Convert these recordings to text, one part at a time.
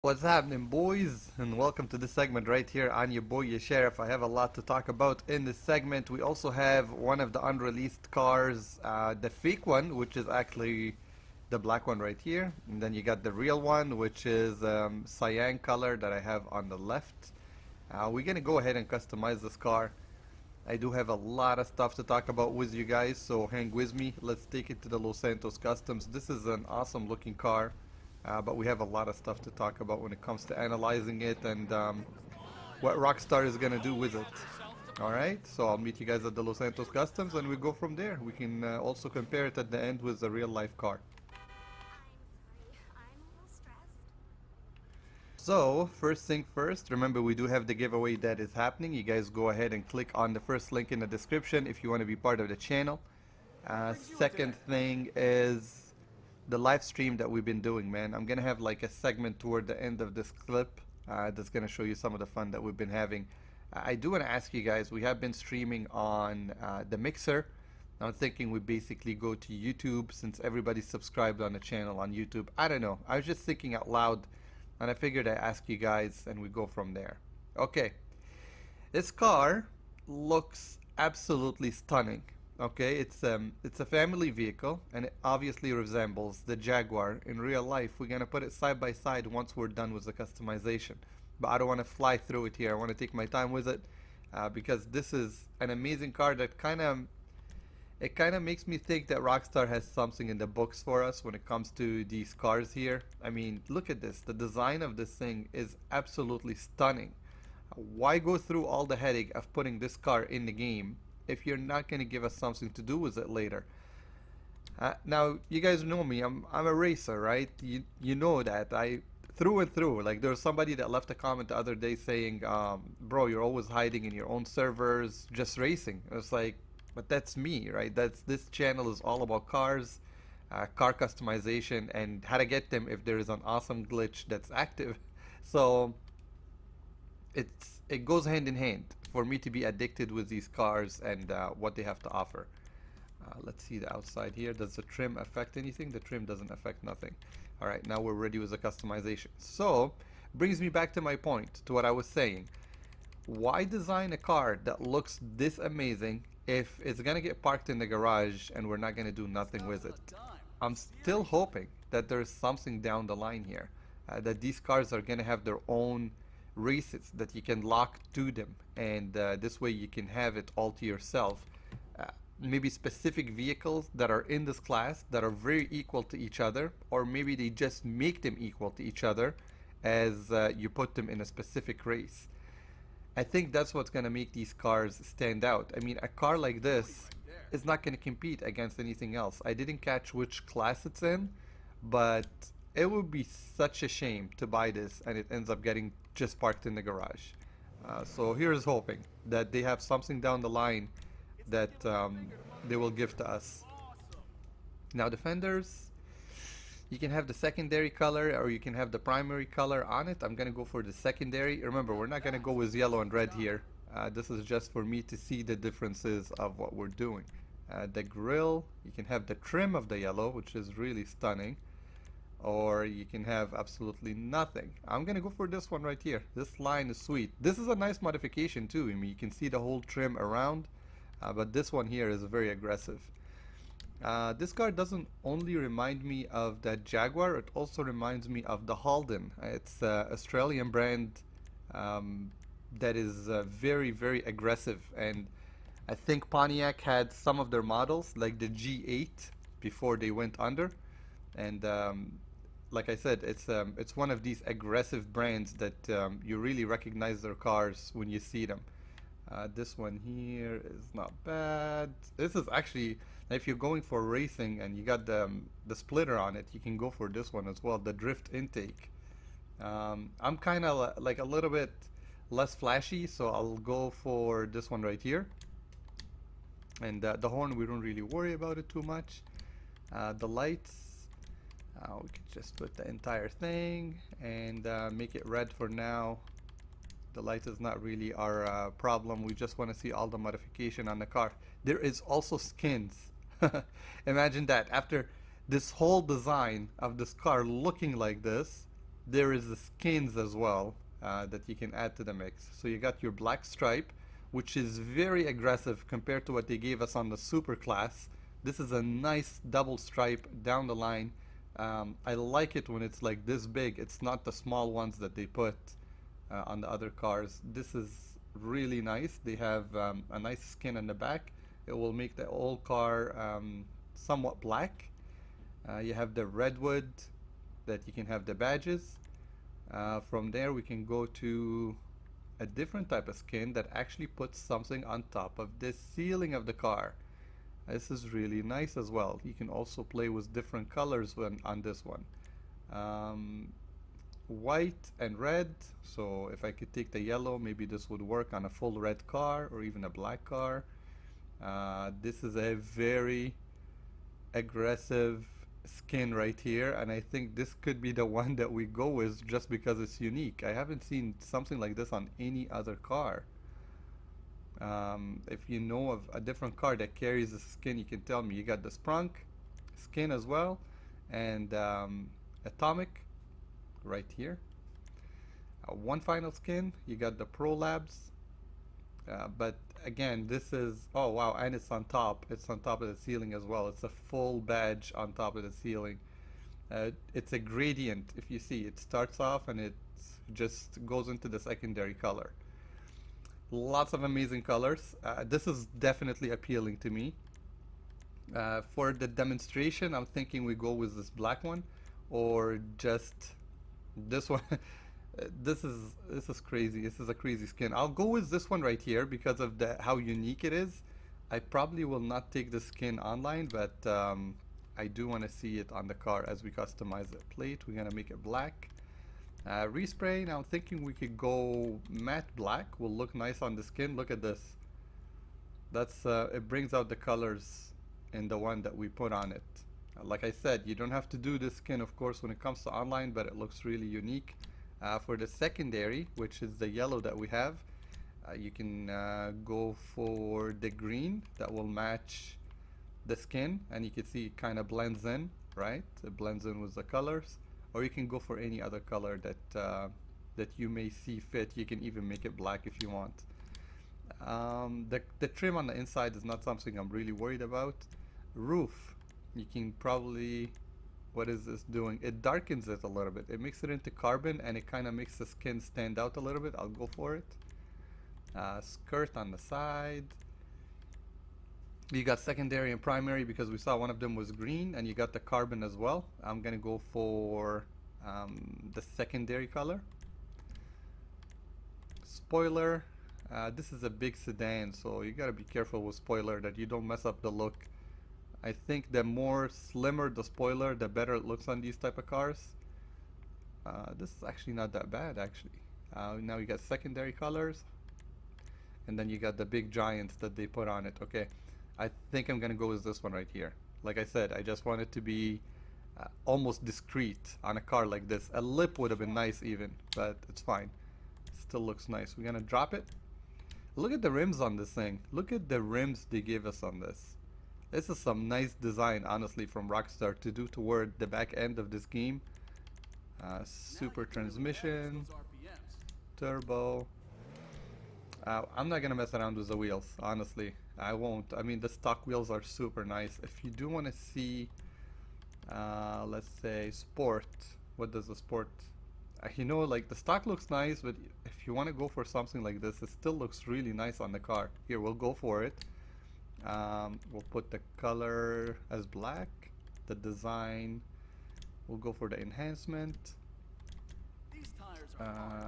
What's happening, boys? And welcome to this segment right here on your boy YaSherif. I have a lot to talk about in this segment. We also have one of the unreleased cars, the fake one, which is actually the black one right here. And then you got the real one, which is cyan color that I have on the left. We're gonna go ahead and customize this car. I do have a lot of stuff to talk about with you guys, so hang with me. Let's take it to the Los Santos Customs. This is an awesome looking car. But we have a lot of stuff to talk about when it comes to analyzing it and what Rockstar is going to do with it. Alright, so I'll meet you guys at the Los Santos Customs and we go from there. We can also compare it at the end with a real life car. So, first thing first, remember we do have the giveaway that is happening. You guys go ahead and click on the first link in the description if you want to be part of the channel. Second thing is the live stream that we've been doing, man. I'm gonna have like a segment toward the end of this clip that's gonna show you some of the fun that we've been having. I do want to ask you guys, we have been streaming on the Mixer. I'm thinking we basically go to YouTube since everybody's subscribed on the channel on YouTube. I don't know, I was just thinking out loud and I figured I'd ask you guys and we go from there. Okay, this car looks absolutely stunning. Okay, it's a family vehicle and it obviously resembles the Jaguar in real life. We're gonna put it side by side once we're done with the customization, but I don't want to fly through it here. I want to take my time with it because this is an amazing car that kind of makes me think that Rockstar has something in the books for us when it comes to these cars here. I mean, look at this. The design of this thing is absolutely stunning. Why go through all the headache of putting this car in the game if you're not going to give us something to do with it later? Now, you guys know me. I'm a racer, right? You know that. I through and through. Like, there was somebody that left a comment the other day saying, bro, you're always hiding in your own servers, just racing. I was like, but that's me, right? This channel is all about cars, car customization, and how to get them if there is an awesome glitch that's active. So it goes hand in hand for me to be addicted with these cars and what they have to offer. Let's see the outside here. Does the trim affect anything? The trim doesn't affect nothing. Alright, now we're ready with the customization. So, brings me back to my point, to what I was saying. Why design a car that looks this amazing if it's gonna get parked in the garage and we're not gonna do nothing with it? I'm still hoping that there's something down the line here. That these cars are gonna have their own races that you can lock to them, and this way you can have it all to yourself. Maybe specific vehicles that are in this class that are very equal to each other, or maybe they just make them equal to each other as you put them in a specific race. I think that's what's going to make these cars stand out. I mean, a car like this is not going to compete against anything else. I didn't catch which class it's in, but it would be such a shame to buy this and it ends up getting just parked in the garage. So here's hoping that they have something down the line that they will give to us. Now the fenders, you can have the secondary color or you can have the primary color on it. I'm gonna go for the secondary. Remember, we're not gonna go with yellow and red here. This is just for me to see the differences of what we're doing. The grille, you can have the trim of the yellow, which is really stunning, or you can have absolutely nothing. I'm gonna go for this one right here. This line is sweet. This is a nice modification too. I mean, you can see the whole trim around, but this one here is very aggressive. This car doesn't only remind me of the Jaguar, it also reminds me of the Holden. It's an Australian brand that is very, very aggressive, and I think Pontiac had some of their models like the G8 before they went under, and like I said, it's one of these aggressive brands that you really recognize their cars when you see them. This one here is not bad. This is actually, if you're going for racing and you got the splitter on it, you can go for this one as well, the drift intake. I'm kind of like a little bit less flashy, so I'll go for this one right here. And the horn, we don't really worry about it too much. The lights, we could just put the entire thing and make it red for now. The light is not really our problem. We just want to see all the modification on the car. There is also skins. Imagine that. After this whole design of this car looking like this, there is the skins as well that you can add to the mix. So you got your black stripe, which is very aggressive compared to what they gave us on the super class. This is a nice double stripe down the line. I like it when it's like this big. It's not the small ones that they put on the other cars. This is really nice. They have a nice skin in the back. It will make the whole car somewhat black. You have the redwood that you can have the badges. From there we can go to a different type of skin that actually puts something on top of the ceiling of the car. This is really nice as well. You can also play with different colors on this one. White and red. So if I could take the yellow, maybe this would work on a full red car or even a black car. This is a very aggressive skin right here, and I think this could be the one that we go with just because it's unique. I haven't seen something like this on any other car. If you know of a different car that carries this skin, you can tell me. You got the Sprunk skin as well, and Atomic right here. One final skin, you got the Pro Labs, but again, this is, oh wow, and it's on top of the ceiling as well. It's a full badge on top of the ceiling. It's a gradient. If you see, it starts off and it just goes into the secondary color. Lots of amazing colors. This is definitely appealing to me. For the demonstration, I'm thinking we go with this black one or just this one. This is crazy. This is a crazy skin. I'll go with this one right here because of how unique it is. I probably will not take the skin online, but I do want to see it on the car as we customize the plate. We're gonna make it black. Respray. Now I'm thinking we could go matte black. Will look nice on the skin. Look at this. That's it brings out the colors in the one that we put on it. Like I said, you don't have to do this skin, of course, when it comes to online, but it looks really unique. For the secondary, which is the yellow that we have, you can go for the green that will match the skin, and you can see it kind of blends in, right? It blends in with the colors. Or you can go for any other color that you may see fit. You can even make it black if you want. The trim on the inside is not something I'm really worried about. Roof, you can probably, what is this doing? It darkens it a little bit. It makes it into carbon and it kind of makes the skin stand out a little bit. I'll go for it. Skirt on the side. You got secondary and primary because we saw one of them was green, and you got the carbon as well. I'm gonna go for the secondary color. Spoiler. This is a big sedan, so you gotta be careful with spoiler that you don't mess up the look. I think the more slimmer the spoiler, the better it looks on these type of cars. This is actually not that bad, actually. Now you got secondary colors, and then you got the big giants that they put on it. Okay, I think I'm gonna go with this one right here. Like I said, I just want it to be almost discreet on a car like this. A lip would have been nice even, but it's fine. Still looks nice. We're gonna drop it. Look at the rims on this thing. Look at the rims they gave us on this. This is some nice design, honestly, from Rockstar to do toward the back end of this game. Super transmission, turbo. I'm not gonna mess around with the wheels, honestly. I won't. I mean, the stock wheels are super nice. If you do want to see, let's say, sport, what does the sport? You know, like the stock looks nice, but if you want to go for something like this, it still looks really nice on the car. Here, we'll go for it. We'll put the color as black. The design, we'll go for the enhancement.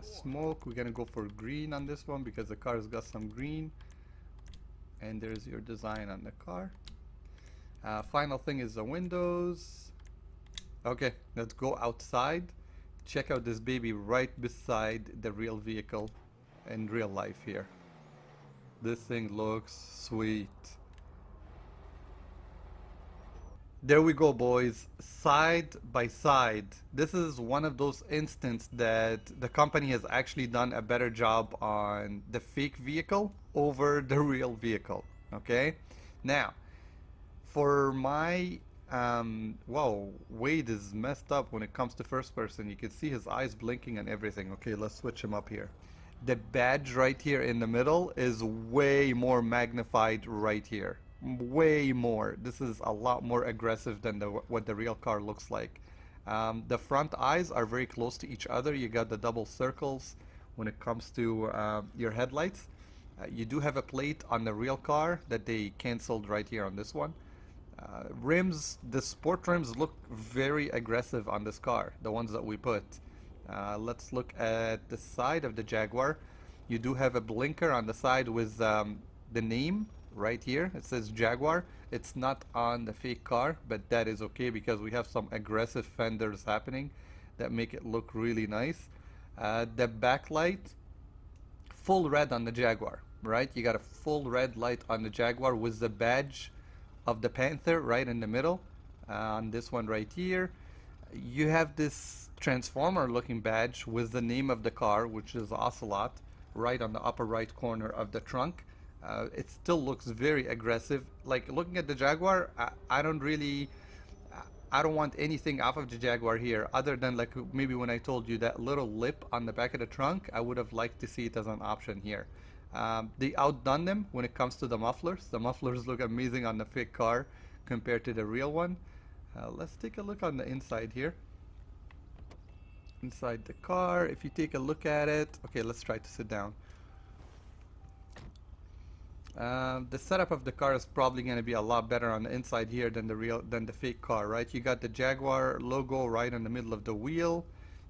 Smoke, we're gonna go for green on this one because the car's got some green. And there's your design on the car. Final thing is the windows. Okay, let's go outside. Check out this baby right beside the real vehicle in real life here. This thing looks sweet. There we go, boys, side by side. This is one of those instances that the company has actually done a better job on the fake vehicle over the real vehicle. Okay, now for my Wow, Wade is messed up when it comes to first person. You can see his eyes blinking and everything. Okay, let's switch him up here. The badge right here in the middle is way more magnified right here. Way more. This is a lot more aggressive than what the real car looks like. The front eyes are very close to each other. You got the double circles when it comes to your headlights. You do have a plate on the real car that they canceled right here on this one. Rims, the sport rims look very aggressive on this car, the ones that we put. Let's look at the side of the Jaguar. You do have a blinker on the side with the name right here. It says Jaguar. It's not on the fake car, but that is okay because we have some aggressive fenders happening that make it look really nice. The backlight, full red on the Jaguar, right? You got a full red light on the Jaguar with the badge of the Panther right in the middle. On this one right here, you have this transformer looking badge with the name of the car, which is Ocelot, right on the upper right corner of the trunk. It still looks very aggressive. Like looking at the Jaguar, I don't want anything off of the Jaguar here other than like maybe when I told you that little lip on the back of the trunk. I would have liked to see it as an option here. They outdone them when it comes to the mufflers. The mufflers look amazing on the fake car compared to the real one. Let's take a look on the inside here. Inside the car, if you take a look at it, okay, let's try to sit down. The setup of the car is probably going to be a lot better on the inside here than the fake car, right? You got the Jaguar logo right in the middle of the wheel.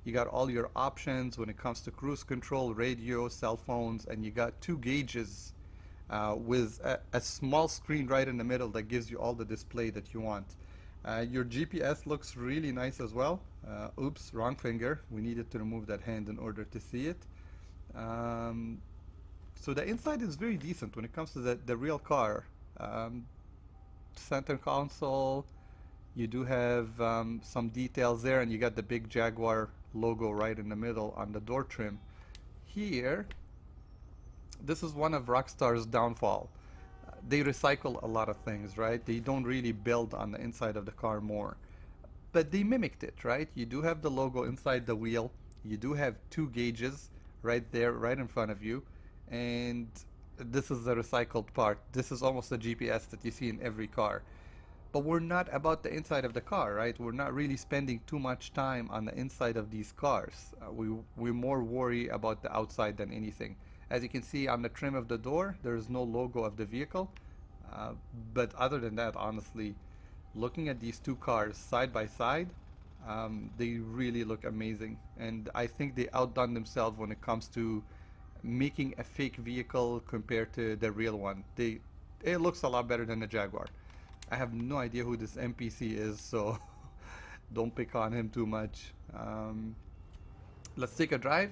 You got all your options when it comes to cruise control, radio, cell phones, and you got 2 gauges with a small screen right in the middle that gives you all the display that you want. Your GPS looks really nice as well. Oops, wrong finger. We needed to remove that hand in order to see it. So the inside is very decent when it comes to the real car. Center console, you do have some details there, and you got the big Jaguar logo right in the middle on the door trim. Here, this is one of Rockstar's downfall. They recycle a lot of things, right? They don't really build on the inside of the car more. But they mimicked it, right? You do have the logo inside the wheel. You do have 2 gauges right there, right in front of you. And this is the recycled part. This is almost a GPS that you see in every car. But we're not about the inside of the car, right? We're not really spending too much time on the inside of these cars. We more worry about the outside than anything. As you can see on the trim of the door, there is no logo of the vehicle. But other than that, honestly, looking at these 2 cars side by side, they really look amazing. And I think they outdone themselves when it comes to making a fake vehicle compared to the real one. It looks a lot better than the Jaguar. I have no idea who this NPC is, so don't pick on him too much. Let's take a drive.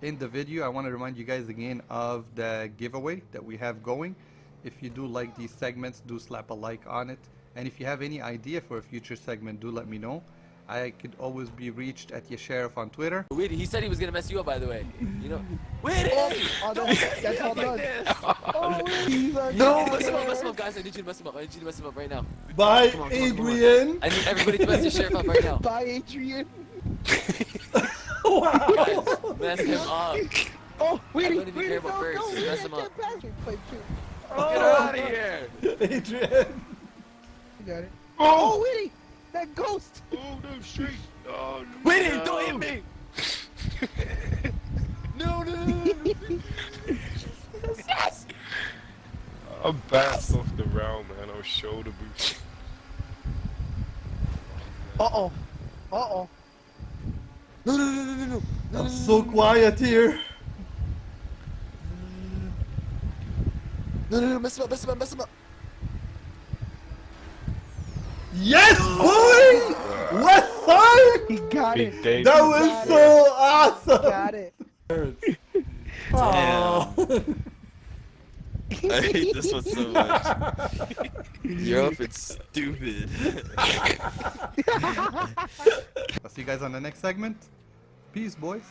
In the video, I want to remind you guys again of the giveaway that we have going. If you do like these segments, do slap a like on it. And if you have any idea for a future segment, do let me know. I could always be reached at YaSherif on Twitter. Wait, he said he was gonna mess you up, by the way. You know. Wait! Oh, that's all done. Oh, no, mess him up, guys. I need you to mess him up. I need you to mess him up right now. Bye, Come on, Adrian. I need everybody to mess your sheriff up right now. Bye, Adrian. Wow. Guys, mess him up. Oh, wait, I don't even care about birds. Just mess him up. Get out of here. Adrian. You got it. Oh, wait, that ghost. Oh no, straight! Oh no! Wait, don't hit me! No! Yes! I'm bounced off the round, man. I was shoulder boots. Uh-oh. Uh-oh. No! I'm so quiet here. No! Mess him up! Yes, boy! West side! He got it. Big That was so awesome! Got it. Damn. I hate this one so much. You're up, it's stupid. I'll see you guys on the next segment. Peace, boys.